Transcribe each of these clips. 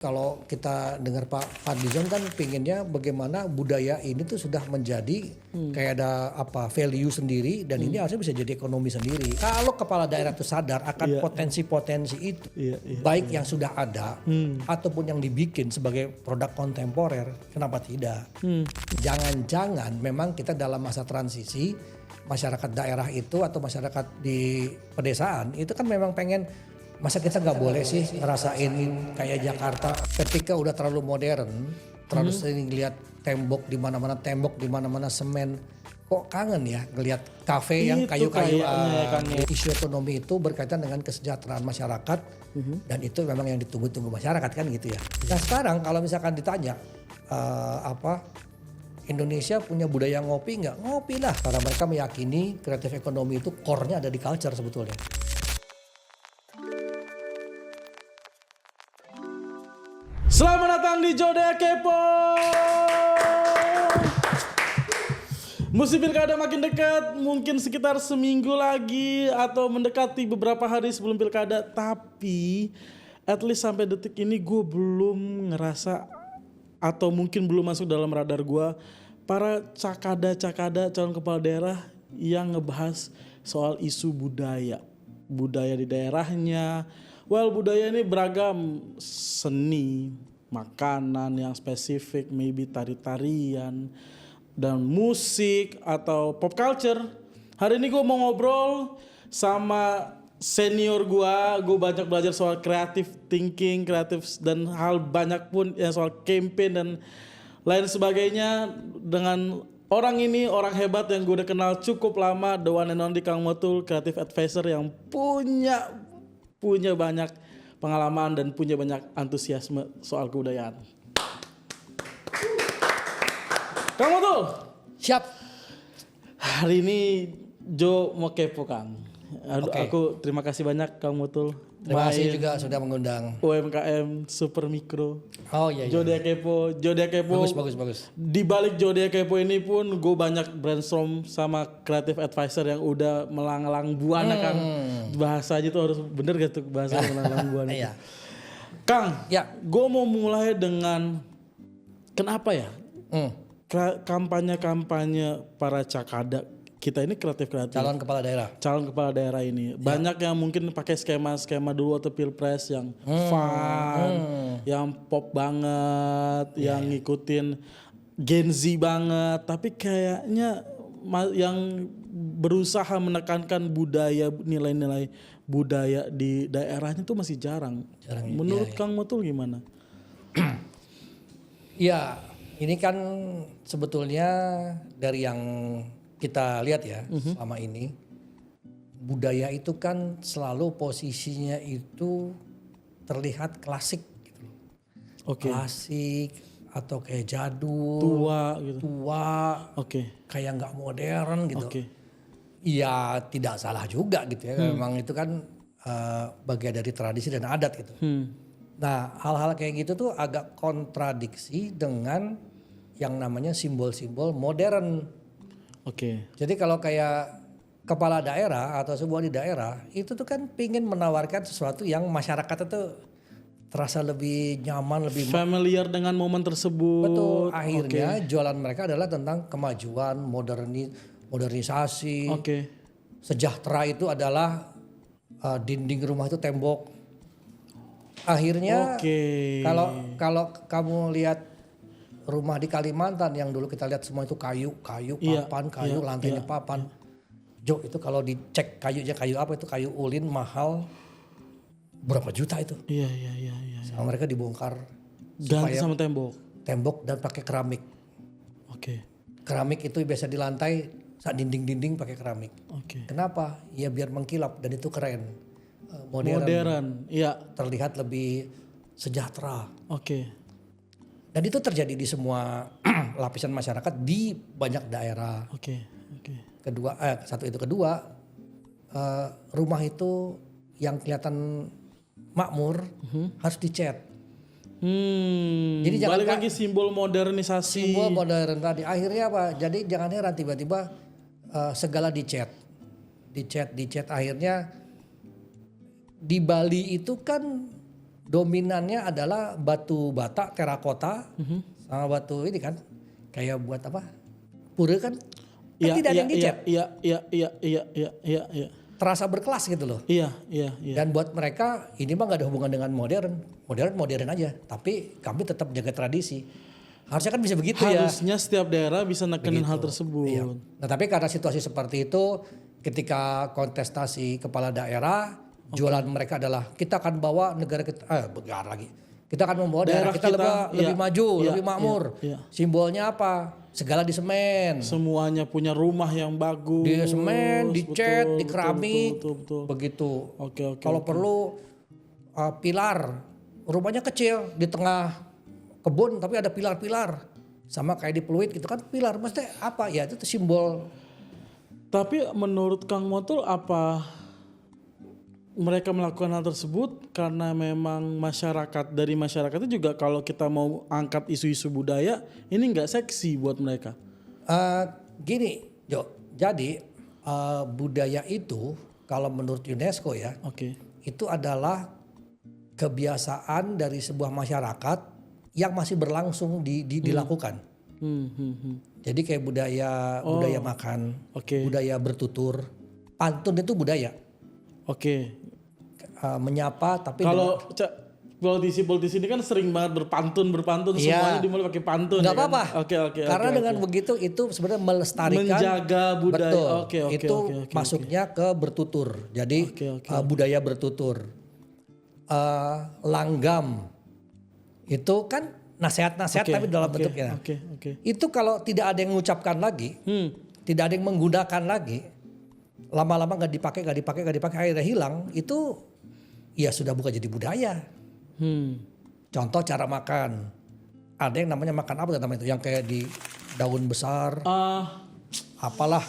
Kalau kita dengar Pak Fadlizon kan pinginnya bagaimana budaya ini tuh sudah menjadi kayak ada value sendiri dan ini harusnya bisa jadi ekonomi sendiri. Kalau kepala daerah itu sadar akan potensi-potensi itu, baik yang sudah ada ataupun yang dibikin sebagai produk kontemporer, kenapa tidak? Jangan-jangan memang kita dalam masa transisi masyarakat daerah itu atau masyarakat di pedesaan itu kan memang pengen. Masa kita nggak boleh sih ngerasain kayak Jakarta ketika udah terlalu modern, terlalu sering lihat tembok di mana-mana semen. Kok kangen ya ngelihat kafe yang kayu-kayu. Isu ekonomi itu berkaitan dengan kesejahteraan masyarakat dan itu memang yang ditunggu-tunggu masyarakat kan gitu ya. Nah sekarang kalau misalkan ditanya Indonesia punya budaya ngopi nggak? Ngopi lah. Karena mereka meyakini kreatif ekonomi itu core-nya ada di culture sebetulnya. Selamat datang di Jodoh Kepo. Musim pilkada makin dekat, mungkin sekitar seminggu lagi atau mendekati beberapa hari sebelum pilkada. Tapi at least sampai detik ini gue belum ngerasa atau mungkin belum masuk dalam radar gue para cakada calon kepala daerah yang ngebahas soal isu budaya di daerahnya. Well, budaya ini beragam, seni, makanan yang spesifik, maybe tari-tarian, dan musik atau pop culture. Hari ini gue mau ngobrol sama senior gue banyak belajar soal creative thinking, dan hal banyak pun yang soal campaign dan lain sebagainya dengan orang ini, orang hebat yang gue udah kenal cukup lama, the one and only Kang Motul, creative advisor yang punya banyak pengalaman dan punya banyak antusiasme soal kebudayaan. Kang Motul. Siap. Hari ini Jo mau kepo Kang. Aku terima kasih banyak Kang Motul. Terima kasih juga sudah mengundang. UMKM Super Mikro. Oh iya. Jodoh Kepo. Bagus. Di balik Jodoh Kepo ini pun gue banyak brainstorm sama creative advisor yang udah melanglang buana Kang. Bahasa aja tuh harus bener gak tuh bahasa melanglang buana. Iya. Kang, ya. Gue mau mulai dengan kenapa ya? Kampanye para cakada kita ini kreatif. Calon kepala daerah ini banyak yang mungkin pakai skema dulu atau pilpres yang fun, yang pop banget, yang ngikutin Gen Z banget, tapi kayaknya yang berusaha menekankan nilai-nilai budaya di daerahnya tuh masih jarang. Menurut Kang Motul gimana? Ya, ini kan sebetulnya dari yang kita lihat ya selama ini, budaya itu kan selalu posisinya itu terlihat klasik gitu. Klasik atau kayak jadul, tua, kayak nggak modern gitu. Iya tidak salah juga gitu ya, memang itu kan bagian dari tradisi dan adat gitu. Nah hal-hal kayak gitu tuh agak kontradiksi dengan yang namanya simbol-simbol modern. Jadi kalau kayak kepala daerah atau sebuah di daerah itu tuh kan pingin menawarkan sesuatu yang masyarakat itu terasa lebih nyaman, lebih familiar dengan momen tersebut. Betul. Akhirnya jualan mereka adalah tentang kemajuan, modernisasi. Sejahtera itu adalah dinding rumah itu tembok. Akhirnya kalau kamu lihat rumah di Kalimantan yang dulu kita lihat semua itu kayu, lantainya papan. Jo itu kalau dicek kayunya kayu apa itu kayu ulin mahal berapa juta itu? Iya. Sama mereka dibongkar ganti sama tembok dan pakai keramik. Keramik itu biasa di lantai, saat dinding pakai keramik. Kenapa? Ya biar mengkilap dan itu keren. Modern. Terlihat lebih sejahtera. Dan itu terjadi di semua lapisan masyarakat di banyak daerah. Kedua, rumah itu yang kelihatan makmur harus dicat. Jadi balik lagi simbol modernisasi. Simbol modern tadi. Akhirnya apa? Jadi jangan heran tiba-tiba segala dicat. Akhirnya di Bali itu kan dominannya adalah batu bata, terakota, sama batu ini kan, kayak buat apa? Pura kan? Kan tidak ada yang dicat. Iya. Terasa berkelas gitu loh. Iya. Dan buat mereka ini mah gak ada hubungan dengan modern. Modern aja. Tapi kami tetap jaga tradisi. Harusnya kan bisa begitu ya. Harusnya setiap daerah bisa nekenin hal tersebut. Iya. Nah tapi karena situasi seperti itu, ketika kontestasi kepala daerah, jualan mereka adalah kita akan bawa negara kita, kita akan membawa daerah kita lebih maju, lebih makmur. Simbolnya apa? Segala di semen. Semuanya punya rumah yang bagus. Di semen, dicat, di keramik, betul. begitu. Oke. Kalau perlu pilar, rumahnya kecil di tengah kebun tapi ada pilar-pilar. Sama kayak di Pluit gitu kan pilar. Maksudnya apa? Ya itu simbol. Tapi menurut Kang Motul apa mereka melakukan hal tersebut karena memang dari masyarakat itu juga kalau kita mau angkat isu-isu budaya ini nggak seksi buat mereka. Gini, Jo. Jadi budaya itu kalau menurut UNESCO ya, itu adalah kebiasaan dari sebuah masyarakat yang masih berlangsung dilakukan. Jadi kayak budaya makan, budaya bertutur, pantun itu budaya. Menyapa tapi kalau politisi ini kan sering banget berpantun semuanya dimulai pakai pantun. Nggak ya apa-apa. Kan? Karena dengan begitu itu sebenarnya melestarikan, menjaga budaya. Betul. Itu masuknya ke bertutur. Jadi budaya bertutur. Langgam itu kan nasihat-nasihat tapi dalam bentuknya. Itu kalau tidak ada yang mengucapkan lagi, tidak ada yang menggunakan lagi, lama-lama nggak dipakai, akhirnya hilang, itu ya sudah bukan jadi budaya. Contoh cara makan, ada yang namanya makan apa namanya itu, yang kayak di daun besar, apalah,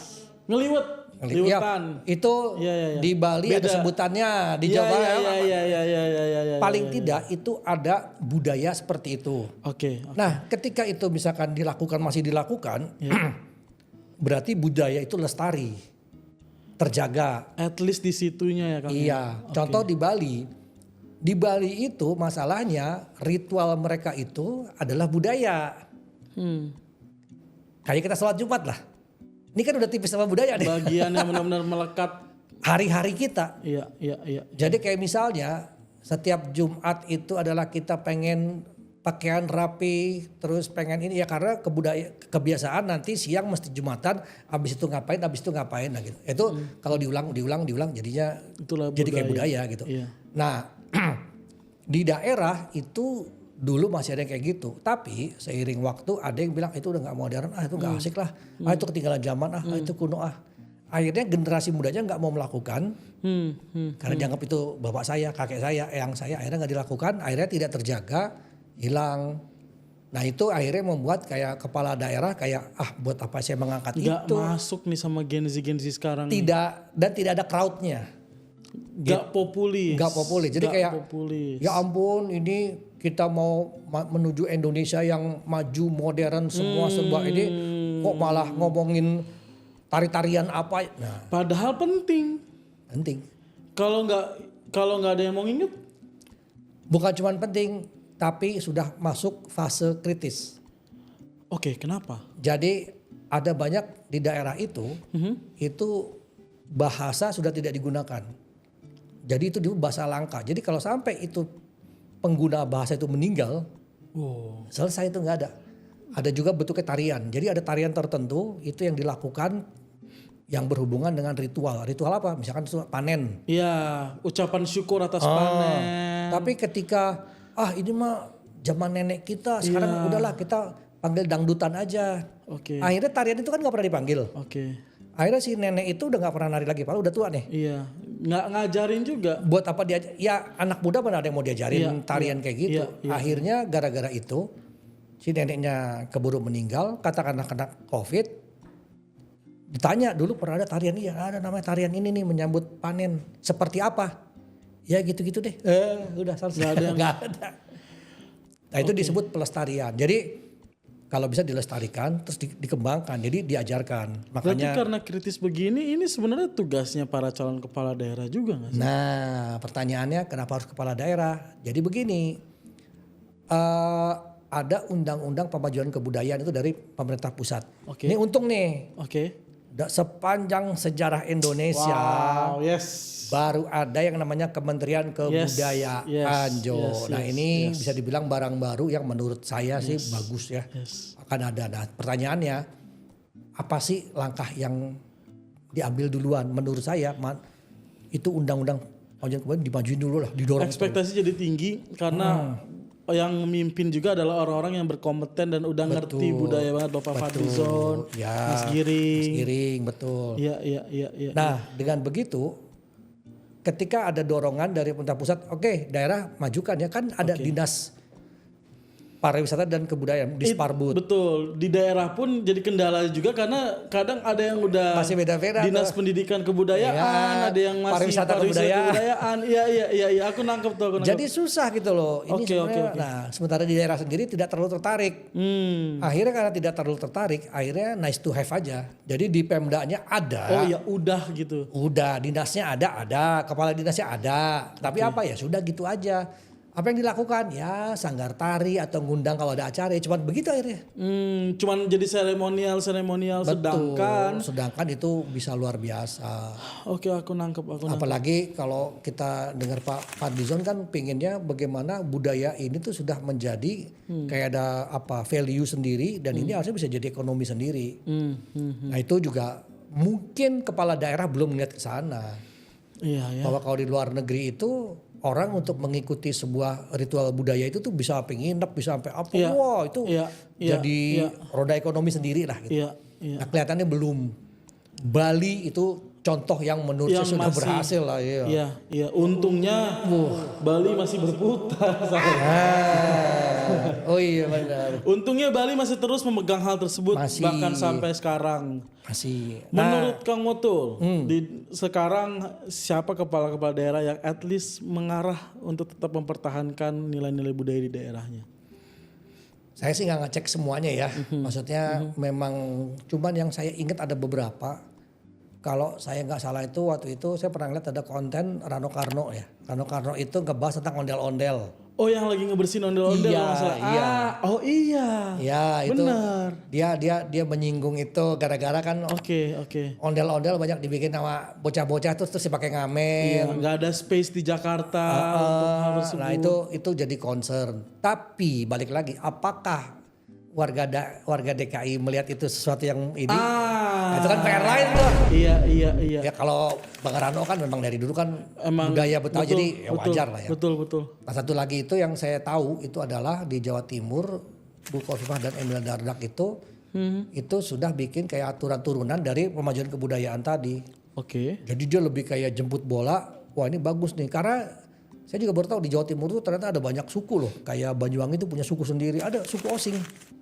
liwetan. Itu di Bali beda. Ada sebutannya, di Jawa paling tidak itu ada budaya seperti itu. Nah ketika itu misalkan masih dilakukan, berarti budaya itu lestari, terjaga. At least di situnya ya Kang. Iya, contoh di Bali. Di Bali itu masalahnya ritual mereka itu adalah budaya. Kayak kita sholat Jumat lah. Ini kan udah tipis sama budaya nih. Bagian yang benar-benar melekat. Hari-hari kita. Iya. Jadi kayak misalnya setiap Jumat itu adalah kita pengen pakaian rapi, terus pengen ini ya karena kebiasaan nanti siang mesti Jumatan, habis itu ngapain nah gitu. Itu kalau diulang jadinya itulah jadi budaya. Kayak budaya gitu. Iya. Nah, di daerah itu dulu masih ada yang kayak gitu. Tapi seiring waktu ada yang bilang itu udah gak modern, itu gak asik lah. Itu ketinggalan zaman, itu kuno . Akhirnya generasi mudanya gak mau melakukan. Karena dianggap itu bapak saya, kakek saya, eyang saya. Akhirnya gak dilakukan, akhirnya tidak terjaga, hilang. Nah itu akhirnya membuat kayak kepala daerah kayak buat apa saya mengangkat gak itu. Gak masuk nih sama Gen Z sekarang. Tidak, dan tidak ada crowdnya. Gak populis. Jadi kayak populis. Ya ampun ini kita mau menuju Indonesia yang maju modern semua serba ini kok malah ngomongin tari-tarian apa. Nah, padahal penting. Kalau nggak ada yang mau inget. Bukan cuma penting tapi sudah masuk fase kritis. Kenapa? Jadi ada banyak di daerah itu bahasa sudah tidak digunakan. Jadi itu bahasa langka. Jadi kalau sampai itu pengguna bahasa itu meninggal, selesai itu nggak ada. Ada juga bentuknya tarian. Jadi ada tarian tertentu itu yang dilakukan yang berhubungan dengan ritual. Ritual apa? Misalkan panen. Iya, ucapan syukur atas panen. Tapi ketika ini mah zaman nenek kita, sekarang udahlah kita panggil dangdutan aja. Akhirnya tarian itu kan nggak pernah dipanggil. Akhirnya si nenek itu udah gak pernah nari lagi, padahal udah tua nih. Iya, nggak ngajarin juga. Buat apa dia? Ya anak muda mana ada yang mau diajarin tarian kayak gitu. Akhirnya gara-gara itu si neneknya keburu meninggal, katakanlah kena COVID. Ditanya dulu pernah ada tarian, iya ada namanya tarian ini nih menyambut panen. Seperti apa? Ya gitu-gitu deh. Udah selesai. Gak ada. Nah itu disebut pelestarian. Jadi kalau bisa dilestarikan terus dikembangkan, jadi diajarkan. Berarti Makanya karena kritis begini, ini sebenarnya tugasnya para calon kepala daerah juga nggak sih? nah pertanyaannya kenapa harus kepala daerah? Jadi begini, ada undang-undang pemajuan kebudayaan itu dari pemerintah pusat. Oke. Ini untung nih, Oke. sepanjang sejarah Indonesia Wow, yes. baru ada yang namanya Kementerian Kebudayaan, yes, Nah yes, ini yes. bisa dibilang barang baru yang menurut saya sih bagus ya. Yes. Akan ada. Nah pertanyaannya, apa sih langkah yang diambil duluan? Menurut saya itu undang-undang pemajuan kebudayaan dimajuin dulu lah, didorong. Ekspektasi jadi tinggi karena yang memimpin juga adalah orang-orang yang berkompeten dan udah ngerti budaya banget, Bapak Fadlizon, Ya, Mas Giring. Mas Giring, betul. Iya. Nah dengan begitu, ketika ada dorongan dari pemerintah pusat, oke daerah majukan ya, kan ada dinas pariwisata dan kebudayaan, Disparbud. Betul, di daerah pun jadi kendala juga karena kadang ada yang udah Masih beda-beda dinas tuh. pendidikan kebudayaan, Iya, ada yang masih pariwisata kebudayaan. Iya, aku nangkep tuh. Jadi susah gitu loh. Ini Oke. sebenarnya, nah sementara di daerah sendiri tidak terlalu tertarik. Akhirnya karena tidak terlalu tertarik, akhirnya nice to have aja. Jadi di Pemdanya ada. Oh ya udah gitu. Udah dinasnya ada, kepala dinasnya ada. Tapi apa ya sudah gitu aja. Apa yang dilakukan? Ya sanggar tari atau ngundang kalau ada acara. Cuman begitu akhirnya. Cuman jadi seremonial Sedangkan itu bisa luar biasa. Oke, aku nangkep. Apalagi kalau kita dengar Pak Fadlizon kan pinginnya bagaimana budaya ini tuh sudah menjadi kayak ada value sendiri dan ini harusnya bisa jadi ekonomi sendiri. Nah itu juga mungkin kepala daerah belum melihat ke sana. Iya. Bahwa kalau di luar negeri itu orang untuk mengikuti sebuah ritual budaya itu tuh bisa sampai nginep, bisa sampai apa. Iya. Wah itu jadi Iya. roda ekonomi sendiri lah gitu. Iya. Nah kelihatannya belum. Bali itu contoh yang menurut saya sudah berhasil lah. Iya. Untungnya Bali masih berputar. Oh iya benar. Untungnya Bali masih terus memegang hal tersebut bahkan sampai sekarang. Masih. Menurut Kang Motul, di sekarang siapa kepala-kepala daerah yang at least mengarah untuk tetap mempertahankan nilai-nilai budaya di daerahnya? Saya sih nggak ngecek semuanya ya. Maksudnya memang cuman yang saya ingat ada beberapa. Kalau saya nggak salah itu waktu itu saya pernah lihat ada konten Rano Karno ya. Rano Karno itu ngebahas tentang ondel-ondel. Oh yang lagi ngebersihin ondel-ondel Iya, kalau nggak salah. iya. Oh iya. Ya itu Benar. dia menyinggung itu gara-gara kan Oke. ondel-ondel banyak dibikin sama bocah-bocah terus dipakai ngamen. Iya, nggak ada space di Jakarta untuk hal tersebut. Nah itu jadi concern. Tapi balik lagi, apakah warga DKI melihat itu sesuatu yang ini? Nah, itu kan PR lain tuh. Iya. Ya kalau Bang Rano kan memang dari dulu kan Emang budaya Betawi jadi ya betul, wajar lah ya. Betul. Nah satu lagi itu yang saya tahu itu adalah di Jawa Timur Bu Khofifah dan Emil Dardak itu sudah bikin kayak aturan turunan dari pemajuan kebudayaan tadi. Oke. Jadi dia lebih kayak jemput bola. Wah ini bagus nih karena saya juga baru tahu di Jawa Timur tuh ternyata ada banyak suku loh. Kayak Banyuwangi itu punya suku sendiri. Ada suku Osing.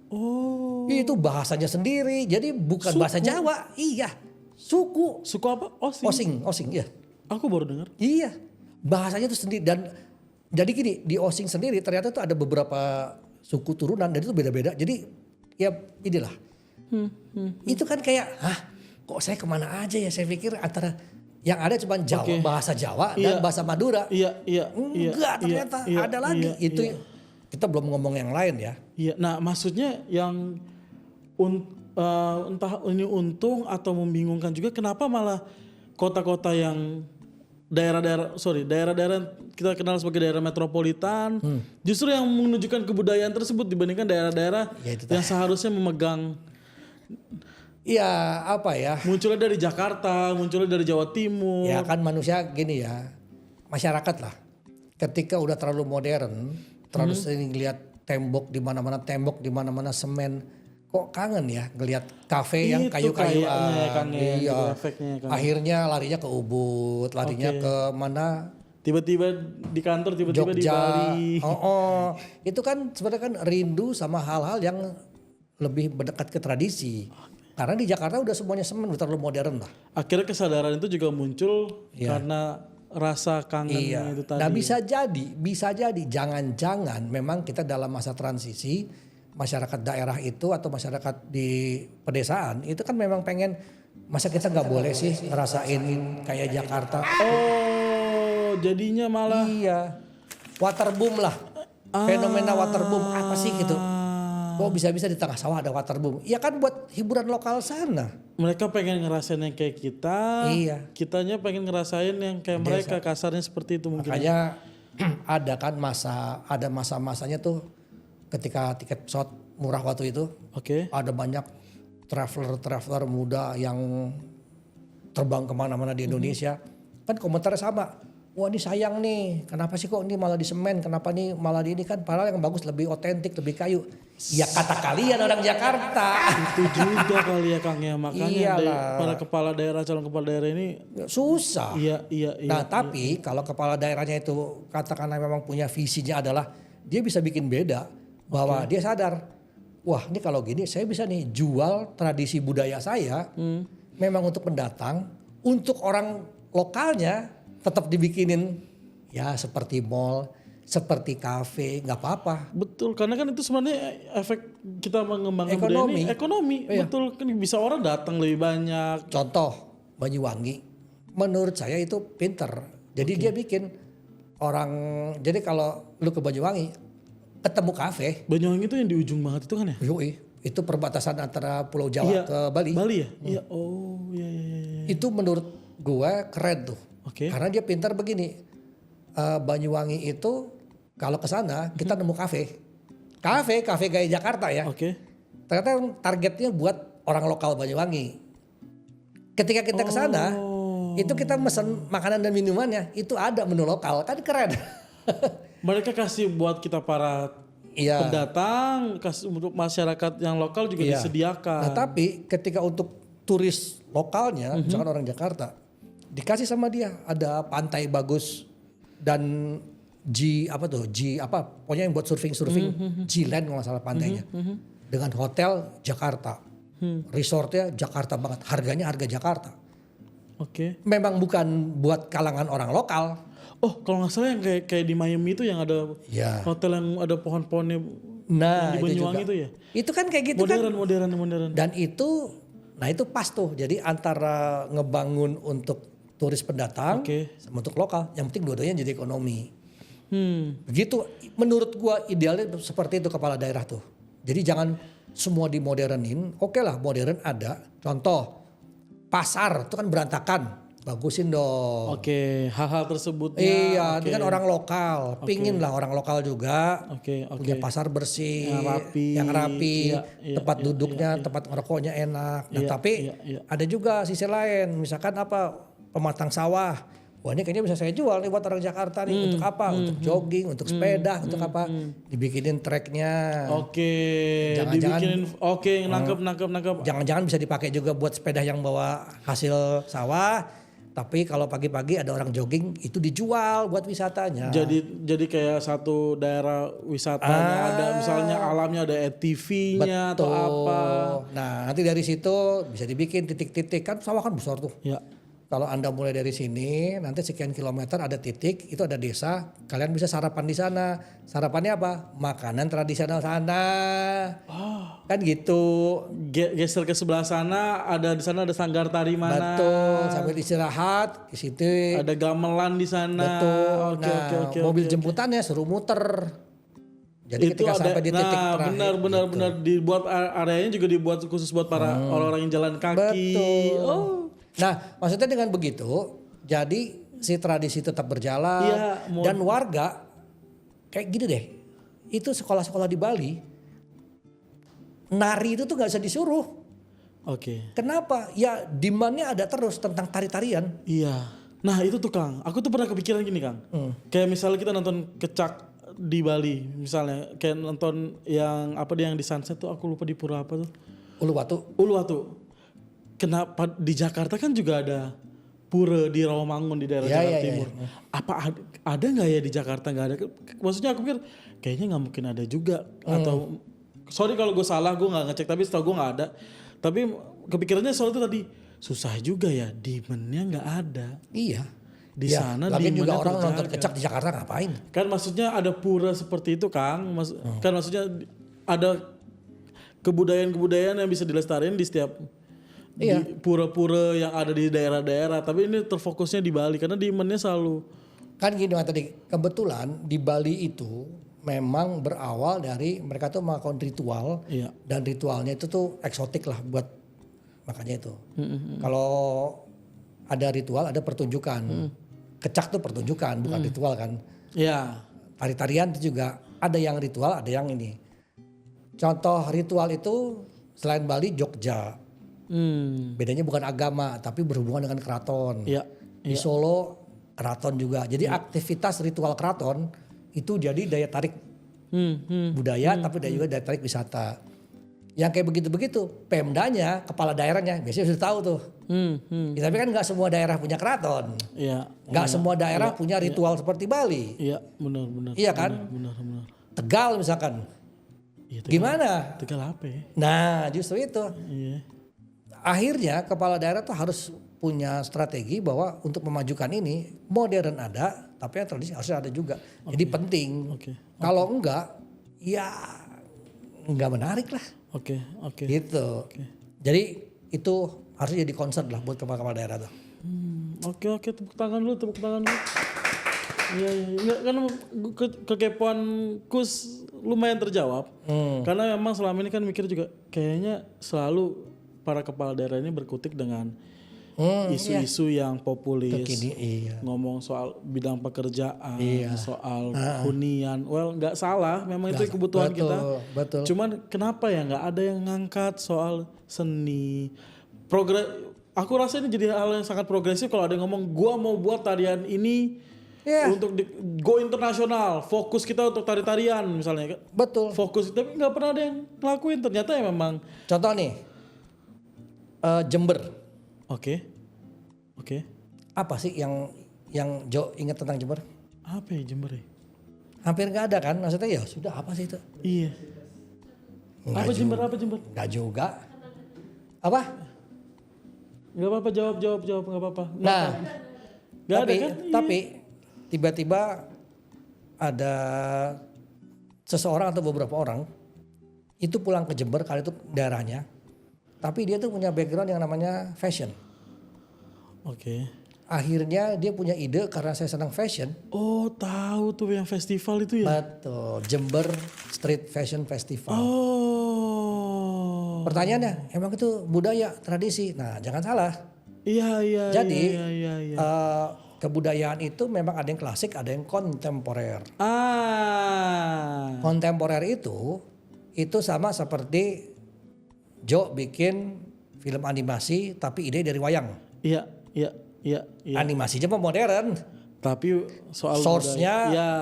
Oh. Itu bahasanya sendiri. Jadi bukan bahasa Jawa. Iya. Suku. Suku apa? Osing. Osing. Iya. Aku baru dengar. Iya. Bahasanya itu sendiri. Dan jadi gini di Osing sendiri ternyata tuh ada beberapa suku turunan dan itu beda-beda. Jadi ya inilah. Itu kan kayak kok saya kemana aja ya. Saya pikir antara yang ada cuma Jawa, bahasa Jawa dan bahasa Madura. Iya. Enggak ternyata ada lagi. Itu kita belum ngomong yang lain ya. Iya. Nah maksudnya yang entah ini untung atau membingungkan juga kenapa malah kota-kota yang daerah-daerah kita kenal sebagai daerah metropolitan justru yang menunjukkan kebudayaan tersebut dibandingkan daerah-daerah yang seharusnya memegang. Iya apa ya. Munculnya dari Jakarta, munculnya dari Jawa Timur. Ya kan manusia gini ya. Masyarakat lah. Ketika udah terlalu modern, terlalu sering lihat tembok di mana-mana semen. Kok kangen ya ngelihat kafe yang kayu-kayuan. Iya. Akhirnya larinya ke Ubud, larinya ke mana? Tiba-tiba di kantor, tiba-tiba di Bali. Itu kan sebenarnya kan rindu sama hal-hal yang lebih mendekat ke tradisi. Karena di Jakarta udah semuanya semen, udah terlalu modern lah. Akhirnya kesadaran itu juga muncul karena rasa kangennya itu tadi. Nah bisa jadi, jangan-jangan memang kita dalam masa transisi masyarakat daerah itu atau masyarakat di pedesaan itu kan memang pengen, masa kita nggak boleh sih ngerasain kayak Jakarta. Oh, jadinya malah Iya, waterboom lah, fenomena waterboom apa sih gitu. Oh bisa-bisa di tengah sawah ada waterboom. Ya kan buat hiburan lokal sana. mereka pengen ngerasain yang kayak kita, Iya. kitanya pengen ngerasain yang kayak mereka, kasarnya seperti itu mungkin. Makanya ada kan ada masa-masanya tuh ketika tiket pesawat murah waktu itu. Oke. Ada banyak traveler muda yang terbang kemana-mana di Indonesia. Kan komentarnya sama. Wah ini sayang nih, kenapa sih kok ini malah di semen, kenapa nih malah di ini kan. Padahal yang bagus lebih otentik, lebih kayu. Ya kata kalian orang Jakarta. Itu juga kali ya Kang ya, makanya Iyalah. para kepala daerah, calon kepala daerah ini Susah. iya. Nah tapi kalau kepala daerahnya itu katakanlah memang punya visinya adalah dia bisa bikin beda. Bahwa dia sadar, wah ini kalau gini saya bisa nih jual tradisi budaya saya memang untuk pendatang, untuk orang lokalnya tetap dibikinin ya seperti mall, seperti kafe, nggak apa-apa. Betul, karena kan itu sebenarnya efek kita mengembangkan budaya Ekonomi. ini ekonomi. Iya. Betul, kan bisa orang datang lebih banyak. Contoh Banyuwangi, menurut saya itu pinter. Jadi dia bikin orang, jadi kalau lu ke Banyuwangi ketemu kafe, Banyuwangi itu yang di ujung banget itu kan ya? yoi, itu perbatasan antara Pulau Jawa Iya. ke Bali. Bali ya? Iya. Oh, iya. Itu menurut gue keren tuh. Oke. Karena dia pintar begini. Banyuwangi itu kalau ke sana kita nemu kafe. Kafe gaya Jakarta ya. Oke. Ternyata targetnya buat orang lokal Banyuwangi. Ketika kita ke sana, itu kita mesen makanan dan minumannya, itu ada menu lokal. Kan keren. Mereka kasih buat kita para Iya. pendatang, kasih untuk masyarakat yang lokal juga Iya. disediakan. Nah, tapi ketika untuk turis lokalnya, misalkan orang Jakarta, dikasih sama dia ada pantai bagus dan pokoknya yang buat surfing G-Land kalau nggak salah pantainya, dengan hotel Jakarta, resortnya Jakarta banget, harganya harga Jakarta. Oke. Memang bukan buat kalangan orang lokal. Oh, kalau nggak salah yang kayak di Miami itu yang ada Ya. hotel yang ada pohon-pohonnya Nah, yang di itu Banyuwangi juga. itu ya. Itu kan kayak gitu kan. Modern. Dan itu pas tuh. Jadi antara ngebangun untuk turis pendatang Oke. sama untuk lokal, yang penting dua-duanya jadi ekonomi. Hmm. Begitu menurut gua idealnya seperti itu kepala daerah tuh. Jadi jangan semua dimodernin. Oke lah modern ada. Contoh pasar itu kan berantakan. Bagusin dong. Oke, hal-hal tersebutnya. Iya, oke. ini kan orang lokal. Pingin lah orang lokal juga Oke. punya pasar bersih, Yang rapi. Iya, tempat duduknya, tempat ngerokoknya enak. Nah, Iya, tapi iya. ada juga sisi lain, misalkan pematang sawah. Wah ini kayaknya bisa saya jual nih buat orang Jakarta nih. Untuk apa? Untuk jogging, untuk sepeda, untuk apa? Dibikinin treknya. Oke, Jangan-jangan- dibikinin. Oke, nangkep. Jangan-jangan bisa dipakai juga buat sepeda yang bawa hasil sawah. Tapi kalau pagi-pagi ada orang jogging itu dijual buat wisatanya. Jadi kayak satu daerah wisatanya ada misalnya alamnya ada ATV-nya atau apa. Nah nanti dari situ bisa dibikin titik-titik, kan sawah kan besar tuh. Ya. Kalau Anda mulai dari sini, nanti sekian kilometer ada titik, itu ada desa, kalian bisa sarapan di sana. Sarapannya apa? Makanan tradisional sana. Kan gitu. Geser ke sebelah sana, di sana ada sanggar tari mana. Betul, sambil istirahat di situ. Ada gamelan di sana. Betul. Oke. Mobil jemputannya suruh muter. Jadi ketika sampai di titik terakhir. Benar dibuat areanya juga dibuat khusus buat para orang-orang yang jalan kaki. Betul. Oh. Nah, maksudnya dengan begitu, jadi si tradisi tetap berjalan Iya, dan warga kayak gini deh. Itu sekolah-sekolah di Bali, nari itu tuh nggak bisa disuruh. Oke. Kenapa? Ya demandnya ada terus tentang tari-tarian. Iya. Nah itu tuh Kang, aku tuh pernah kepikiran gini Kang. Kayak misalnya kita nonton kecak di Bali, misalnya kayak nonton yang yang di sunset tuh aku lupa di pura apa tuh. Uluwatu. Uluwatu. Kenapa di Jakarta kan juga ada pura di Rawamangun di daerah Ya, Jakarta ya, Timur. Apa ada nggak ya di Jakarta nggak ada? Maksudnya aku pikir kayaknya nggak mungkin ada juga atau sorry kalau gue salah gue nggak ngecek tapi setahu gue nggak ada. Tapi kepikirannya soal itu tadi susah juga ya demandnya nggak ada. Iya. Di Ya, sana lagi juga demandnya orang nonton terjaga. kecak di Jakarta ngapain? Kan maksudnya ada pura seperti itu Kang. Kan maksudnya ada kebudayaan-kebudayaan yang bisa dilestarikan di setiap di pura-pura yang ada di daerah-daerah. Tapi ini terfokusnya di Bali karena demandnya selalu. Kan gini Mas tadi, kebetulan di Bali itu memang berawal dari mereka tuh melakukan ritual. Iya. Dan ritualnya itu tuh eksotik lah buat makanya itu. Kalau ada ritual ada pertunjukan. Kecak tuh pertunjukan bukan ritual kan. Iya. Tari-tarian itu juga ada yang ritual ada yang ini. Contoh ritual itu selain Bali Jogja. Bedanya bukan agama tapi berhubungan dengan keraton. Iya. Di Solo keraton juga. Jadi aktivitas ritual keraton itu jadi daya tarik budaya tapi juga daya tarik wisata. Yang kayak begitu-begitu Pemdanya, kepala daerahnya biasanya sudah tahu tuh. Ya, tapi kan nggak semua daerah punya keraton. Iya. Nggak semua daerah punya ritual seperti Bali. Iya, benar. Iya kan? Benar. Tegal misalkan. Iya, Gimana? Tegal apa ya? Nah justru itu. Iya. Akhirnya kepala daerah tuh harus punya strategi bahwa untuk memajukan ini modern ada tapi yang tradisi harus ada juga. Jadi penting. Kalau enggak ya enggak menarik lah. Oke. Gitu. Jadi itu harus jadi concern lah buat kepala-kepala daerah tuh. Oke, tepuk tangan dulu. Iya. Enggak kan kekepoan Kus lumayan terjawab. Karena memang selama ini kan mikir juga kayaknya selalu para kepala daerah ini berkutik dengan isu-isu yang populis. Kekini, iya. Ngomong soal bidang pekerjaan, Iya. soal hunian. Well, nggak salah, memang itu kebutuhan kita. Betul. Cuman kenapa ya nggak ada yang ngangkat soal seni? Aku rasa ini jadi hal yang sangat progresif kalau ada yang ngomong, gua mau buat tarian ini untuk go internasional. Fokus kita untuk tari-tarian misalnya. Betul. Fokus, tapi nggak pernah ada yang ngelakuin. Ternyata ya memang. Contoh nih, Jember. Oke. Apa sih yang Jo ingat tentang Jember? Apa ya Jember ya? Hampir nggak ada kan? Maksudnya ya sudah apa sih itu? Iya. Apa Jember? Nggak juga. Apa? Gak apa-apa, jawab gak apa-apa. Nah, Gak ada kan? Tapi tiba-tiba ada seseorang atau beberapa orang itu pulang ke Jember kali itu daerahnya. Tapi dia tuh punya background yang namanya fashion. Oke. Akhirnya dia punya ide karena saya senang fashion. Oh, tahu tuh yang festival itu ya? Betul, Jember Street Fashion Festival. Oh. Pertanyaannya, emang itu budaya, tradisi? Nah, jangan salah. Iya. Jadi kebudayaan itu memang ada yang klasik, ada yang kontemporer. Kontemporer itu sama seperti Jo bikin film animasi tapi ide dari wayang. Iya. Animasinya modern. Tapi soal source-nya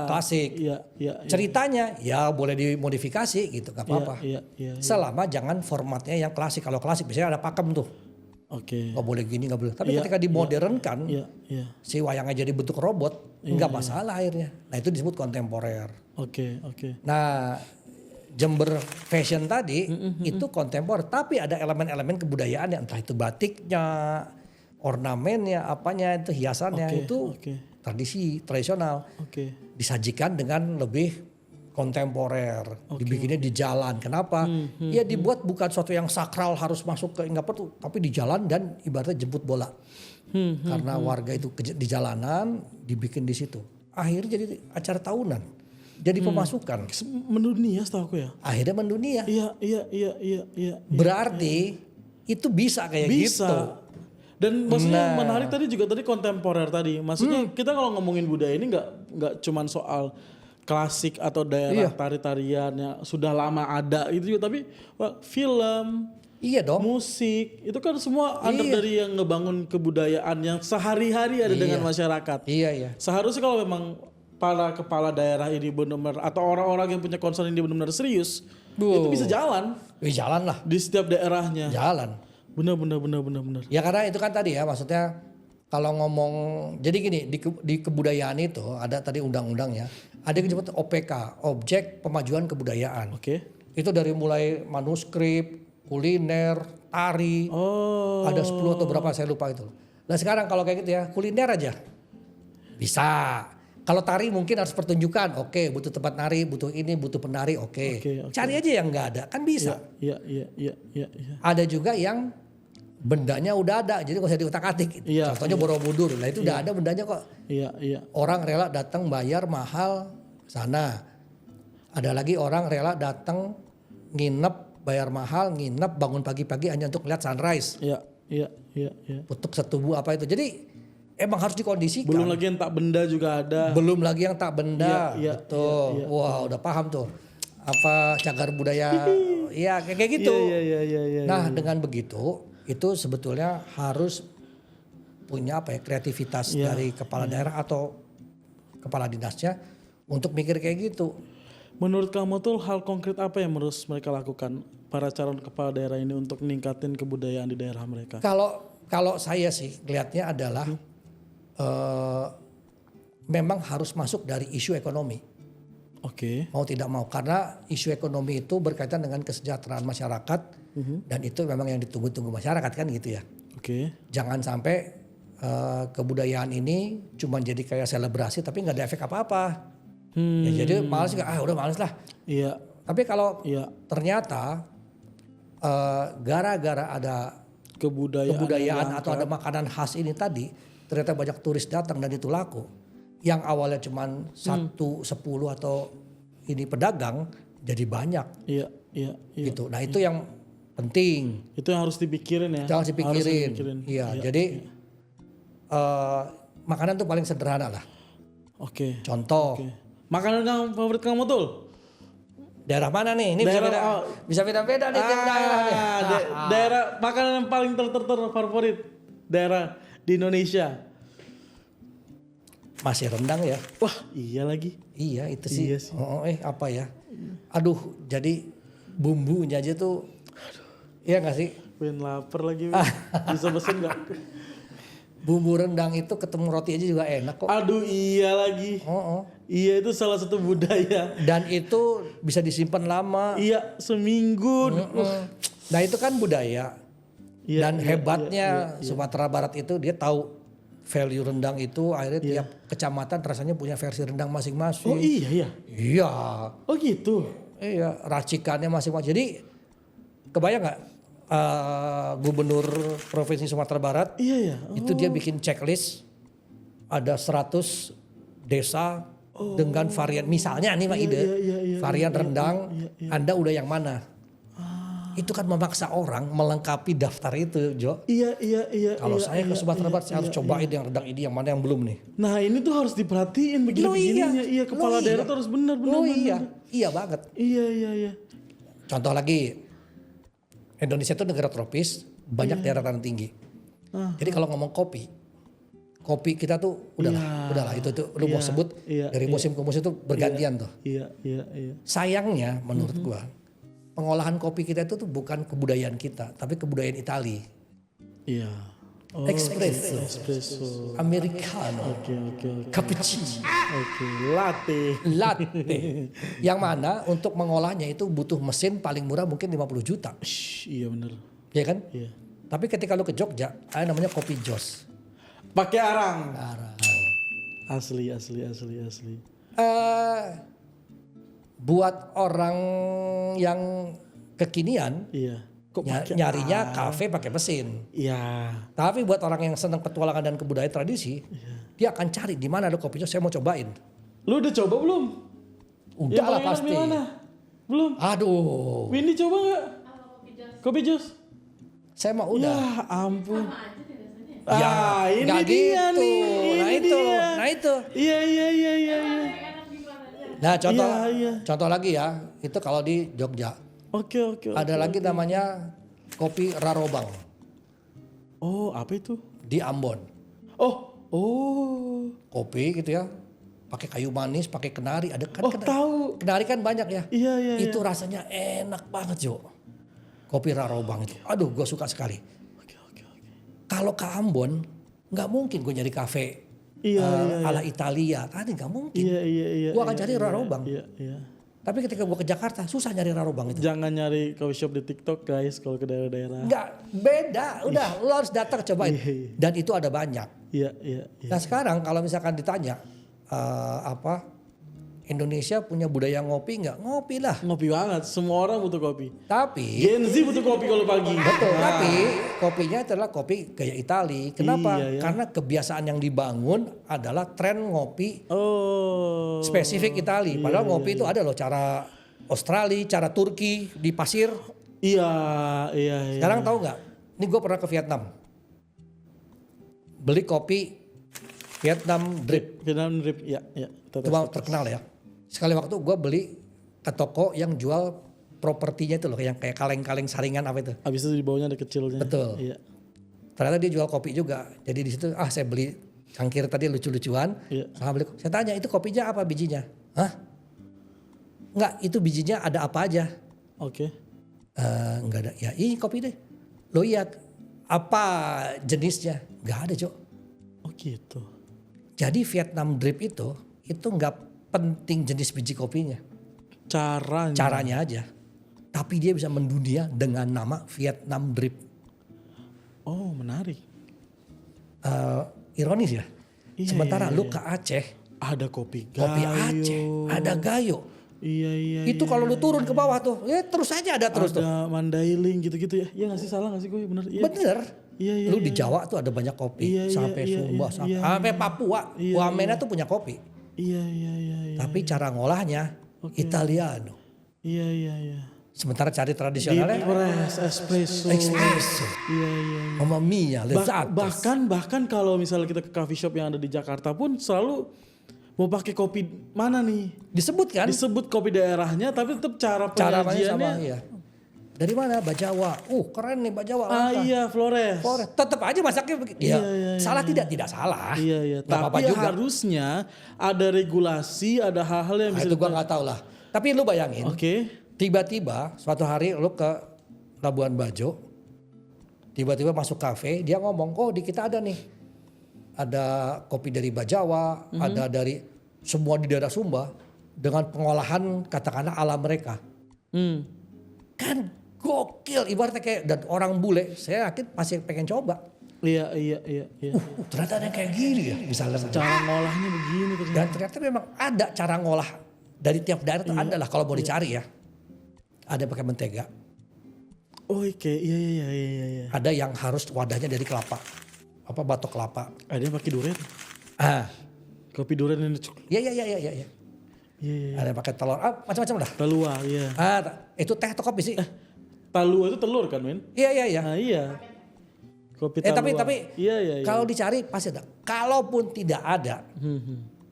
klasik. Iya. Ceritanya ya boleh dimodifikasi gitu, gak apa-apa. Iya. Selama jangan formatnya yang klasik. Kalau klasik biasanya ada pakem tuh. Oke. Gak boleh gini, gak boleh. Tapi ketika dimodernkan, si wayangnya jadi bentuk robot, nggak masalah akhirnya. Nah itu disebut kontemporer. Oke. Nah Jember Fashion tadi itu kontemporer, tapi ada elemen-elemen kebudayaan yang entah itu batiknya, ornamennya, apanya itu hiasannya itu tradisi tradisional. Disajikan dengan lebih kontemporer, dibikinnya di jalan. Kenapa? Ya dibuat bukan suatu yang sakral harus masuk ke tuh, tapi di jalan dan ibaratnya jemput bola. Karena warga itu di jalanan, dibikin di situ. Akhirnya jadi acara tahunan. Jadi pemasukan. Mendunia setahu aku ya. Akhirnya mendunia. Iya. Berarti itu bisa kayak gitu. Dan maksudnya menarik tadi kontemporer tadi. Maksudnya kita kalau ngomongin budaya ini nggak cuman soal klasik atau daerah tari-tarian yang sudah lama ada itu juga, tapi film, musik itu kan semua under dari yang ngebangun kebudayaan yang sehari-hari ada dengan masyarakat. Iya. Seharusnya kalau memang para kepala daerah ini benar-benar atau orang-orang yang punya concern ini benar-benar serius, itu bisa jalan. Jalan lah di setiap daerahnya. Jalan. Benar. Ya karena itu kan tadi ya, maksudnya kalau ngomong jadi gini di kebudayaan itu ada tadi undang-undangnya, ada yang disebut OPK, Objek Pemajuan Kebudayaan. Itu dari mulai manuskrip, kuliner, tari, ada 10 atau berapa saya lupa itu. Nah sekarang kalau kayak gitu ya kuliner aja bisa. Kalau tari mungkin harus pertunjukan, oke, butuh tempat nari, butuh ini, butuh penari, oke. Oke. Cari aja yang nggak ada, kan bisa. Iya. Ada juga yang bendanya udah ada, jadi nggak usah diutak-atik. Iya, Contohnya Borobudur, lah itu udah ada bendanya kok. Iya. Orang rela datang bayar mahal sana. Ada lagi orang rela datang nginep, bayar mahal, nginep, bangun pagi-pagi hanya untuk lihat sunrise. Iya. Untuk setubuh apa itu. Jadi emang harus dikondisikan. Belum lagi yang tak benda juga ada. Belum lagi yang tak benda. Iya, Betul. iya. Wah, udah paham tuh. Apa cagar budaya. Iya, kayak gitu. Iya. Nah, dengan begitu itu sebetulnya harus punya apa ya, kreativitas dari kepala daerah atau kepala dinasnya untuk mikir kayak gitu. Menurut kamu tuh hal konkret apa yang harus mereka lakukan para calon kepala daerah ini untuk meningkatin kebudayaan di daerah mereka? Kalau saya sih lihatnya adalah memang harus masuk dari isu ekonomi. Oke. Mau tidak mau, karena isu ekonomi itu berkaitan dengan kesejahteraan masyarakat dan itu memang yang ditunggu-tunggu masyarakat kan gitu ya. Oke. Jangan sampai kebudayaan ini cuma jadi kayak selebrasi tapi nggak ada efek apa-apa. Ya, jadi males udah males lah. Iya. Tapi kalau ternyata gara-gara ada kebudayaan atau ada makanan khas ini tadi, ternyata banyak turis datang dan itu laku. Yang awalnya cuma 1, 10 atau ini pedagang jadi banyak. Iya. Gitu. Nah itu yang penting. Itu yang harus dipikirin ya. Jangan dipikirin. Iya. Jadi makanan tuh paling sederhana lah. Oke. Contoh. Oke. Makanan yang favorit kamu tuh? Daerah mana nih? Ini bisa beda-beda nih tiap daerah nih. Daerah makanan yang paling favorit daerah di Indonesia. Masih rendang ya. Wah, iya lagi. Iya itu sih. Iya sih. Apa ya? Aduh, jadi bumbunya aja tuh. Iya gak sih? Pengen lapar lagi. Bisa pesen gak? Bumbu rendang itu ketemu roti aja juga enak kok. Aduh, iya lagi. Iya, itu salah satu budaya. Dan itu bisa disimpan lama. Iya, seminggu. Nah itu kan budaya. Iya, Dan hebatnya Sumatera Barat itu dia tahu value rendang itu, akhirnya tiap kecamatan rasanya punya versi rendang masing-masing. Oh iya. Iya. Oh gitu. Iya, racikannya masing-masing. Jadi kebayang nggak Gubernur Provinsi Sumatera Barat? Iya. Itu dia bikin checklist ada 100 desa dengan varian, misalnya nih Pak ide, varian rendang, Anda udah yang mana? Itu kan memaksa orang melengkapi daftar itu, Jo. Iya. Kalau saya ke Sumatera Barat, saya harus cobain yang rendang ini, yang mana yang belum nih. Nah ini tuh harus diperhatiin begini-begininya. Iya, kepala daerah tuh harus benar. Iya banget. Iya. Contoh lagi, Indonesia itu negara tropis, banyak daerah tanah tinggi. Jadi kalau ngomong kopi kita tuh udahlah itu tuh lu mau sebut dari musim ke musim itu bergantian tuh. Iya. Sayangnya menurut gua, pengolahan kopi kita itu tuh bukan kebudayaan kita, tapi kebudayaan Itali. Iya. Espresso. Americano. Oke. Cappuccino. Oke, latte. Yang mana untuk mengolahnya itu butuh mesin paling murah mungkin 50 juta. Iya benar. Ya kan? Iya. Tapi ketika lu ke Jogja, ada namanya kopi jos. Pakai arang. Asli. Buat orang yang kekinian, Iya. nyarinya kafe pakai mesin. Iya. Tapi buat orang yang senang petualangan dan kebudayaan tradisi, dia akan cari di mana ada kopi jos, saya mau cobain. Lu udah coba belum? Udah lah pasti. Belum. Aduh. Windy coba nggak? Kopi jos. Saya mah udah. Ya ampun. Ya, ini nggak dia gitu. nih. Nah itu. Iya. Nah contoh, Iya. contoh lagi ya, itu kalau di Jogja. Oke. Ada lagi namanya kopi Rarobang Oh, apa itu? di Ambon. Oh. Kopi gitu ya, pakai kayu manis, pakai kenari. Ada kan? Tahu. Kenari kan banyak ya. Iya. Itu rasanya enak banget Jo. Kopi Rarobang itu. Aduh, gue suka sekali. Oke. Kalau ke Ambon, nggak mungkin gue nyari kafe ala Italia. Tadi nggak mungkin. Iya. Gue akan cari Rarobang. Iya. Tapi ketika gue ke Jakarta, susah nyari Rarobang itu. Jangan nyari coffee shop di TikTok guys kalau ke daerah-daerah. Nggak, beda. Udah, lo harus datang cobain. Dan itu ada banyak. Iya. Nah sekarang kalau misalkan ditanya, Indonesia punya budaya ngopi nggak? Ngopi lah. Ngopi banget, semua orang butuh kopi. Tapi Gen Z butuh kopi kalau pagi. betul, Nah, tapi kopinya adalah kopi gaya Itali. Kenapa? Iya, ya. Karena kebiasaan yang dibangun adalah tren ngopi Oh. spesifik Itali. Padahal ngopi itu ada loh cara Australia, cara Turki di pasir. Iya. Sekarang tahu nggak? Ini gue pernah ke Vietnam. Beli kopi Vietnam drip. Vietnam drip, ya. Itu terkenal ya. Sekali waktu gue beli ke toko yang jual propertinya itu loh, yang kayak kaleng-kaleng saringan apa itu. Habis itu di bawahnya ada kecilnya. Betul. Iya. Ternyata dia jual kopi juga. Jadi di situ saya beli cangkir tadi lucu-lucuan. Iya. Saya tanya itu kopinya apa bijinya? Hah? Enggak, itu bijinya ada apa aja? Oke. Enggak ada. Ya ini kopi deh. Lo iya, apa jenisnya? Enggak ada, Cok. Oh gitu. Jadi Vietnam drip itu enggak penting jenis biji kopinya. Caranya aja. Tapi dia bisa mendunia dengan nama Vietnam drip. Oh menarik. Ironis ya. Iya, Sementara iya, lu ke Aceh, Ada kopi gayo. kopi Aceh, ada gayo. Iya. Itu kalau lu turun ke bawah tuh, ya terus aja ada terus tuh. Ada Mandailing gitu-gitu ya. Iya gak sih, salah gak sih gue? Bener. Iya. Bener. Iya. Lu di Jawa tuh ada banyak kopi. Iya, sampai Sumba, sampai Papua. Iya, Wamena tuh punya kopi. Iya. Tapi cara ngolahnya Italiano. Iya. Sementara cari Deep tradisionalnya press, espresso. Iya. Mamma mia, lezat. Bahkan kalau misalnya kita ke coffee shop yang ada di Jakarta pun selalu mau pakai kopi mana nih? Disebut kan? Disebut kopi daerahnya tapi tetap cara Cara penyajiannya. sama, iya. Dari mana? Bajawa. Keren nih Bajawa. Iya, Flores. Tetap aja masaknya begitu. Iya, salah tidak salah. Iya. Nggak apa-apa Tapi juga. harusnya ada regulasi, ada hal-hal yang bisa Itu gua nggak tahu lah. Tapi lu bayangin, Oke. tiba-tiba suatu hari lu ke Labuan Bajo, tiba-tiba masuk kafe, dia ngomong, di kita ada nih, ada kopi dari Bajawa, ada dari semua di daerah Sumba dengan pengolahan katakanlah ala mereka. Kan gokil, ibaratnya kayak dan orang bule, saya yakin pasti pengen coba. Iya. Ternyata ada yang kayak gini ya, misalnya. Cara ngolahnya begini terus. Dan ternyata memang ada cara ngolah dari tiap daerah itu ada lah kalau mau dicari ya. Ada yang pakai mentega. Oh oke, iya. Ada yang harus wadahnya dari kelapa. Batok kelapa. Ada yang pakai durian. Kopi durian ini Iya. Iya. Ada yang pakai telur. Macam-macam lah. Talua, iya. Itu teh atau kopi sih? Talua itu telur kan, men? Iya. Nah, iya. Kopi talua. Tapi iya. kalau dicari pasti ada. Kalaupun tidak ada,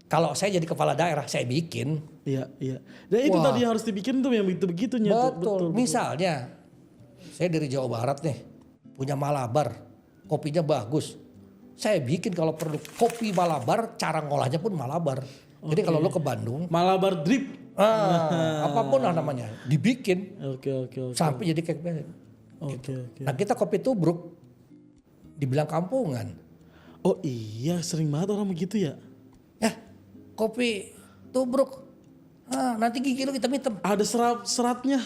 kalau saya jadi kepala daerah, saya bikin. Iya. Dan itu Wah. tadi yang harus dibikin tuh yang begitu-begitunya. Betul. Misalnya, saya dari Jawa Barat nih, punya Malabar, kopinya bagus. Saya bikin kalau perlu kopi Malabar, cara ngolahnya pun Malabar. Jadi kalau lo ke Bandung, Malabar drip. apapun lah namanya, dibikin Oke. sampai jadi kayak gitu. Oke. Nah kita kopi tubruk, dibilang kampungan. Oh iya, sering banget orang begitu ya. Kopi tubruk, nanti gigi lo hitam-hitam. Ada seratnya.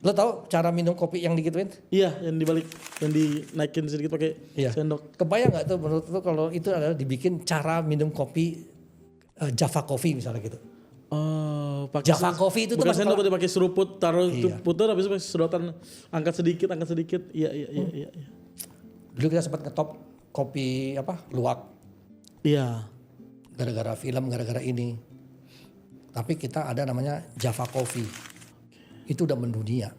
Lo tau cara minum kopi yang digituin? Iya, yang dibalik, yang dinaikin sedikit pakai sendok. Kebayang nggak tuh menurut lo kalau itu adalah dibikin cara minum kopi Java Coffee misalnya gitu. Oh, pakai Java Coffee itu tuh bukan masuk sendok, pakai seruput, taruh Iya. putar habis itu pakai sedotan, angkat sedikit. Iya. Dulu kita sempat ngetop kopi luwak Iya. gara-gara film, gara-gara ini. Tapi kita ada namanya Java Coffee. Itu udah mendunia.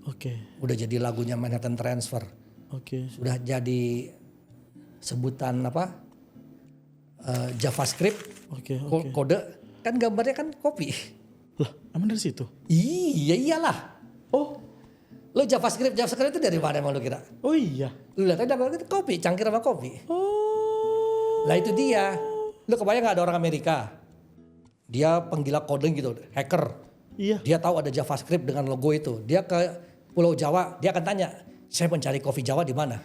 Oke. Udah jadi lagunya Manhattan Transfer. Oke. Sudah jadi sebutan JavaScript. Oke. Kode kan gambarnya kan kopi. Lah, emang dari situ? Iya iyalah. Oh. Lo JavaScript itu dari mana emang lo kira? Oh iya. Lu lihat aja itu kopi, cangkir sama kopi. Oh. Lah itu dia. Lu kebayang gak ada orang Amerika? Dia penggila coding gitu, hacker. Iya. Dia tahu ada JavaScript dengan logo itu. Dia ke Pulau Jawa, dia akan tanya, saya mencari kopi Jawa di mana?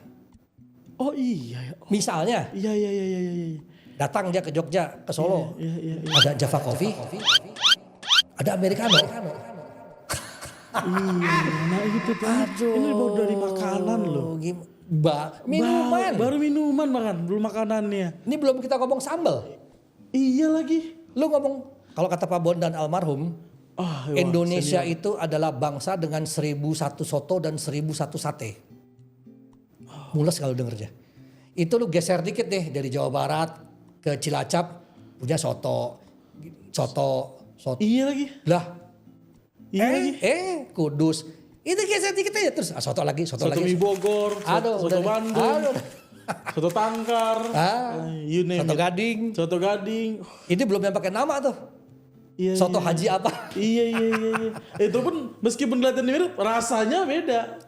Oh iya. Misalnya, Iya. datang dia ke Jogja, ke Solo. Iya. Ada Java Coffee, ada Americano. Iya, nah itu tuh. Ini baru dari makanan loh. Minuman. Baru minuman bahkan, belum makanannya. Ini belum kita ngomong sambal. Iya lagi. Lu ngomong, kalau kata Pak Bondan almarhum, Wah, Indonesia senior. itu adalah bangsa dengan 1001 soto dan 1001 sate. Mules kalau dengernya. Itu lu geser dikit deh dari Jawa Barat ke Cilacap punya soto. Iya lagi. Lah, Iya lagi. Kudus. Itu geser dikit aja terus soto lagi. Soto mie Bogor, soto udah. Bandung, soto Tangkar, you name Soto it. Gading. Soto Gading. Ini belum yang pakai nama tuh. Iya, Soto iya. Haji apa? Iya. Itu pun meskipun kelihatan mirip, rasanya beda.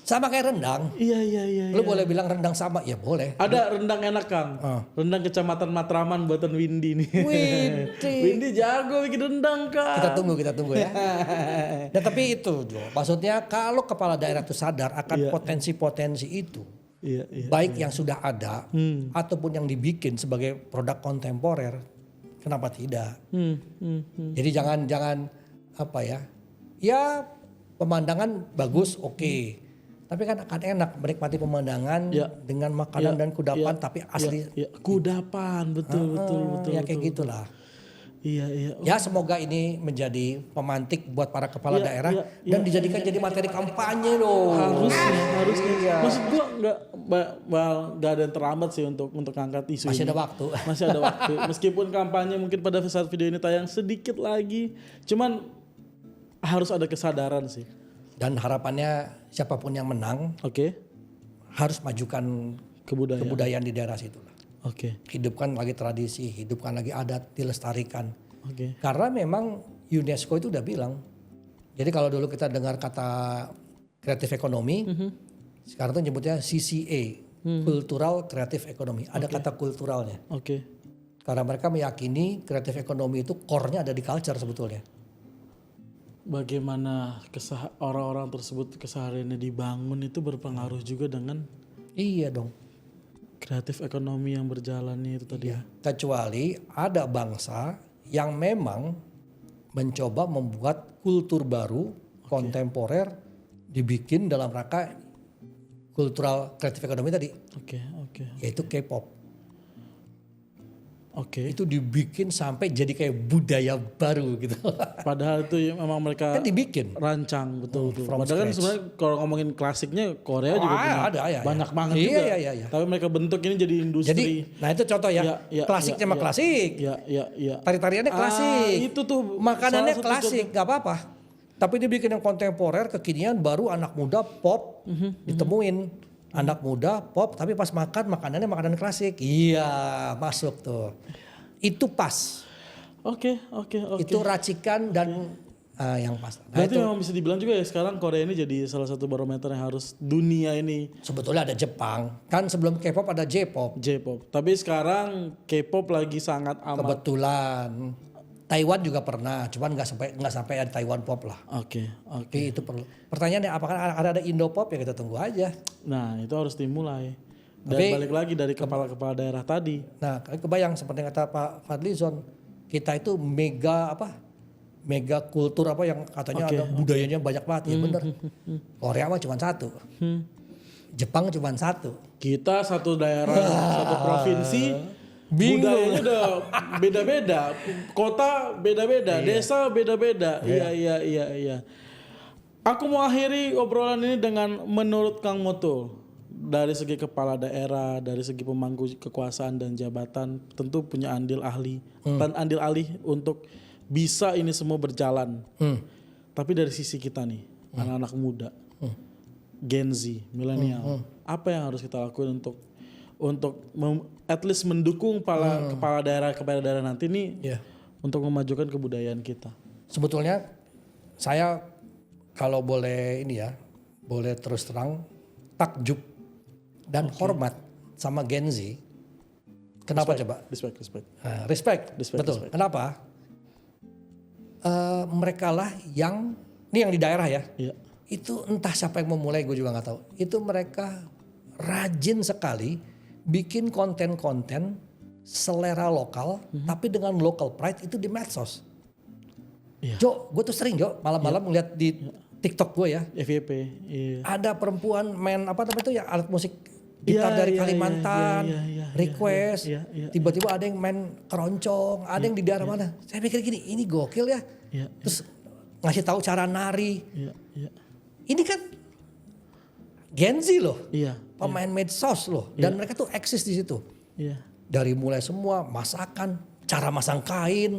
Sama kayak rendang. Iya. Lu boleh bilang rendang sama? Ya boleh. Ada rendang enak Kang. Rendang Kecamatan Matraman buatan Windy nih. Widih. Windy jago bikin rendang Kang. Kita tunggu ya. Nah tapi itu Jo, maksudnya kalau kepala daerah itu sadar akan potensi-potensi itu. Iya. Baik yang sudah ada ataupun yang dibikin sebagai produk kontemporer. Kenapa tidak? Jadi jangan apa ya. Ya pemandangan bagus oke. Tapi kan akan enak menikmati pemandangan dengan makanan dan kudapan tapi asli. Iya. Kudapan betul. Ya kayak gitulah. Iya. Ya semoga ini menjadi pemantik buat para kepala daerah dan dijadikan jadi materi kampanye loh. Harusnya. Iya. Maksud gua nggak ada yang terlambat sih untuk angkat isu Masih ini. ada waktu. Masih ada waktu. Meskipun kampanye mungkin pada saat video ini tayang sedikit lagi, cuman harus ada kesadaran sih. Dan harapannya siapapun yang menang Oke. harus majukan kebudayaan di daerah situ lah. Oke. Hidupkan lagi tradisi, hidupkan lagi adat, dilestarikan. Oke. Karena memang UNESCO itu udah bilang. Jadi kalau dulu kita dengar kata kreatif ekonomi, sekarang tuh nyebutnya CCA, Cultural Creative Economy. Ada kata kulturalnya. Oke. Karena mereka meyakini kreatif ekonomi itu core-nya ada di culture sebetulnya. Bagaimana orang-orang tersebut kesehariannya dibangun itu berpengaruh juga dengan Iya dong. kreatif ekonomi yang berjalan itu tadi. Iya. Kecuali ada bangsa yang memang mencoba membuat kultur baru, kontemporer, dibikin dalam rangka kultural kreatif ekonomi tadi, Oke. yaitu K-pop. Oke. Itu dibikin sampai jadi kayak budaya baru gitu. Padahal itu memang mereka Kan dibikin. rancang betul. from Padahal kan scratch. sebenarnya kalau ngomongin klasiknya Korea juga punya ada, banyak banget Iya, juga. iya. Tapi mereka bentuk ini jadi industri. Jadi, nah itu contoh ya, Iya, klasiknya mah iya. klasik. Iya. Tari-tariannya klasik. Itu tuh Makanannya salah satu klasik, gak apa-apa. Tapi dibikin yang kontemporer, kekinian, baru anak muda pop ditemuin. Anak muda pop, tapi pas makan makanannya makanan klasik. Iya, masuk tuh. Itu pas. Oke. Itu racikan dan yang pas. Nah, Berarti itu memang bisa dibilang juga ya sekarang Korea ini jadi salah satu barometer yang harus dunia ini sebetulnya ada Jepang. Kan sebelum K-pop ada J-pop. J-pop. Tapi sekarang K-pop lagi sangat amat. Kebetulan. Taiwan juga pernah, cuman nggak sampai ada Taiwan pop lah. Oke. Tapi itu perlu. Pertanyaannya apakah ada Indo pop ya kita tunggu aja. Nah itu harus dimulai. Dan Tapi- balik lagi dari kepala-kepala daerah tadi. Nah, kebayang seperti yang kata Pak Fadlizon, kita itu mega kultur apa yang katanya ada budayanya banyak banget. Ya bener. Korea mah cuma satu. Jepang cuma satu. Kita satu daerah, satu provinsi, Bingung. budayanya udah beda-beda, kota beda-beda, desa beda-beda. Iya. Aku mau akhiri obrolan ini dengan menurut Kang Moto, dari segi kepala daerah, dari segi pemangku kekuasaan dan jabatan, tentu punya andil alih untuk bisa ini semua berjalan. Tapi dari sisi kita nih, anak-anak muda, Gen Z, milenial, apa yang harus kita lakukan untuk at least mendukung kepala daerah nanti nih untuk memajukan kebudayaan kita. Sebetulnya saya kalau boleh boleh terus terang takjub dan hormat sama Gen Z. Kenapa coba? Respect. Nah, respect. Betul. Respect. Kenapa? Mereka lah yang ini yang di daerah ya. Iya. Itu entah siapa yang memulai gue juga nggak tahu. Itu mereka rajin sekali bikin konten-konten selera lokal tapi dengan local pride itu di medsos. Iya. Jo, gue tuh sering malam-malam ngeliat di TikTok gue ya. FYP. Iya. Ada perempuan main apa namanya itu ya alat musik gitar Iya, dari iya, Kalimantan, iya, iya, request, iya, iya, tiba-tiba ada yang main keroncong, ada yang di daerah mana. Saya pikir gini, ini gokil ya. Iya, Terus ngasih tahu cara nari. iya, iya, Ini kan Gen Z loh, iya, pemain medsos loh, dan mereka tuh eksis di situ. iya. Dari mulai semua masakan, cara masang kain,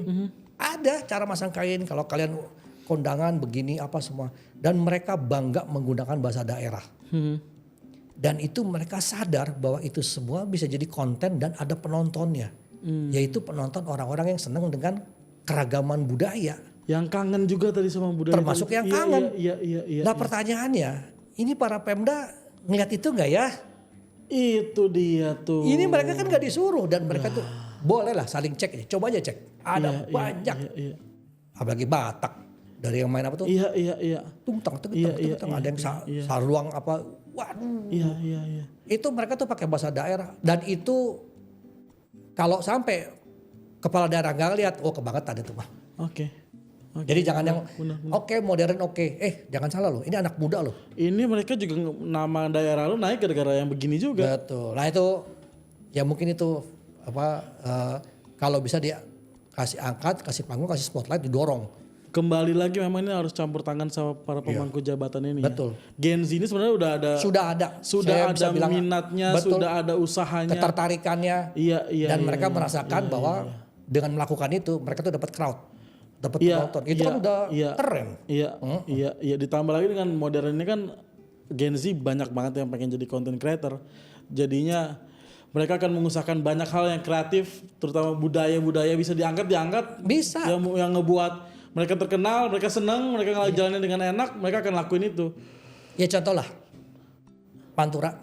ada cara masang kain. Kalau kalian kondangan begini apa semua, dan mereka bangga menggunakan bahasa daerah. Dan itu mereka sadar bahwa itu semua bisa jadi konten dan ada penontonnya, yaitu penonton orang-orang yang senang dengan keragaman budaya. Yang kangen juga tadi sama budaya. Termasuk tadi. yang Iya, kangen. Iya, iya, iya. Nah iya. pertanyaannya, ini para Pemda ngeliat itu nggak ya? Itu dia tuh. Ini mereka kan nggak disuruh dan mereka tuh boleh lah saling cek aja, coba aja cek. Ada banyak, Iya, iya. apalagi Batak dari yang main apa tuh? Iya, iya, iya. Tungtang, Iya, iya, ada yang iya. saruang apa? Waduh. Iya, iya, iya. Itu mereka tuh pakai bahasa daerah dan itu kalau sampai kepala daerah nggak lihat, oh kebangetan itu mah. Oke. Oke. Jadi jangan yang Benar. oke modern oke, jangan salah loh, ini anak muda loh. Ini mereka juga nama daerah lu naik gara-gara yang begini juga. Betul. Nah itu ya mungkin itu apa kalau bisa dia kasih angkat, kasih panggung, kasih spotlight, didorong. Kembali lagi memang ini harus campur tangan sama para pemangku jabatan ini. Betul. Ya. Gen Z ini sebenarnya udah ada. Saya bisa bilang, minatnya, betul, sudah ada usahanya. ketertarikannya. Iya, iya. Dan iya, mereka iya, merasakan iya, bahwa iya. dengan melakukan itu mereka tuh dapat crowd, dapat Iya, penonton. Itu iya, kan udah iya, keren. Iya, iya, iya. Ditambah lagi dengan modern ini kan Gen Z banyak banget yang pengen jadi content creator. Jadinya mereka akan mengusahakan banyak hal yang kreatif, terutama budaya-budaya bisa diangkat. Bisa. Yang ngebuat mereka terkenal, mereka senang, mereka ngelajarinnya dengan enak, mereka akan lakuin itu. Ya contoh lah, Pantura.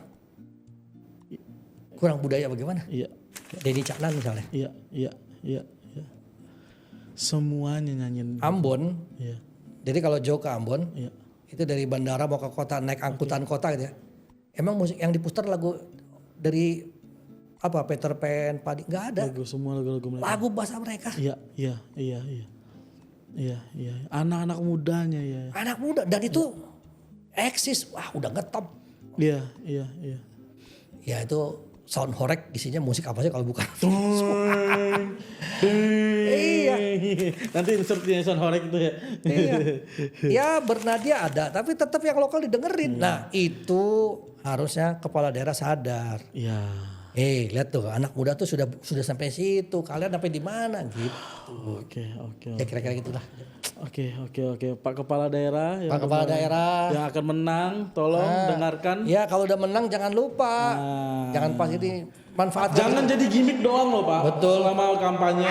Kurang budaya bagaimana? Iya, Denny Caknan misalnya. iya, iya, iya, iya. Semuanya nyanyiin. Ambon. Iya, Jadi kalau jauh ke Ambon, iya. itu dari bandara mau ke kota naik angkutan kota gitu ya. Emang musik yang diputar lagu dari apa Peter Pan, Padi, nggak ada. Semua lagu-lagu mereka. Lagu bahasa mereka. Iya, iya, iya, iya. Iya, iya. Anak-anak mudanya ya. Anak muda dan itu eksis, wah udah ngetop. Iya, iya, iya. Ya itu sound horek isinya musik apa sih kalau bukan. Iya. Nanti insertnya sound horek itu ya. Iya. Ya bernadia ada, tapi tetap yang lokal didengerin. Nah itu harusnya kepala daerah sadar. Iya. Lihat tuh anak muda tuh sudah sampai situ. Kalian sampai di mana gitu. Oke, oke. Ya kira-kira gitulah. Oke. Pak Kepala Daerah. Pak Kepala Daerah. Yang akan menang, tolong dengarkan. Ya kalau udah menang jangan lupa. Jangan pas ini manfaatkan. Jangan jadi gimmick doang loh Pak. Betul. Selama kampanye.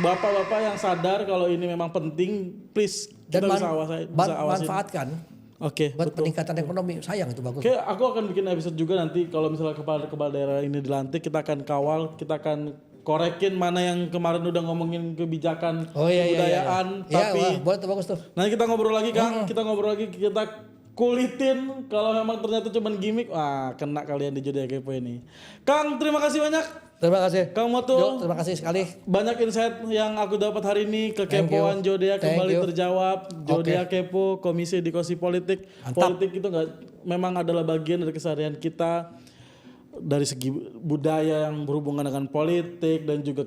Bapak-bapak yang sadar kalau ini memang penting, please. Kita Dan bisa awasin. manfaatkan Oke, buat betul. peningkatan ekonomi. Sayang itu bagus. Oke, aku akan bikin episode juga nanti kalau misalnya kepala daerah ini dilantik, kita akan kawal, kita akan korekin mana yang kemarin udah ngomongin kebijakan kebudayaan, Iya, tapi wah, boleh tuh bagus tuh. nanti kita ngobrol lagi Kang, kita ngobrol lagi, kita kulitin kalau memang ternyata cuman gimmick, wah kena kalian di Jodia Kepo ini. Kang, terima kasih banyak. Terima kasih. Kang Moto, Jo, terima kasih sekali. banyak insight yang aku dapat hari ini. Thank you. Kekepoan Jodia Thank kembali you. terjawab. Jodia Kepo, Komisi Edukasi Politik. Mantap. Politik itu memang adalah bagian dari keseharian kita dari segi budaya yang berhubungan dengan politik dan juga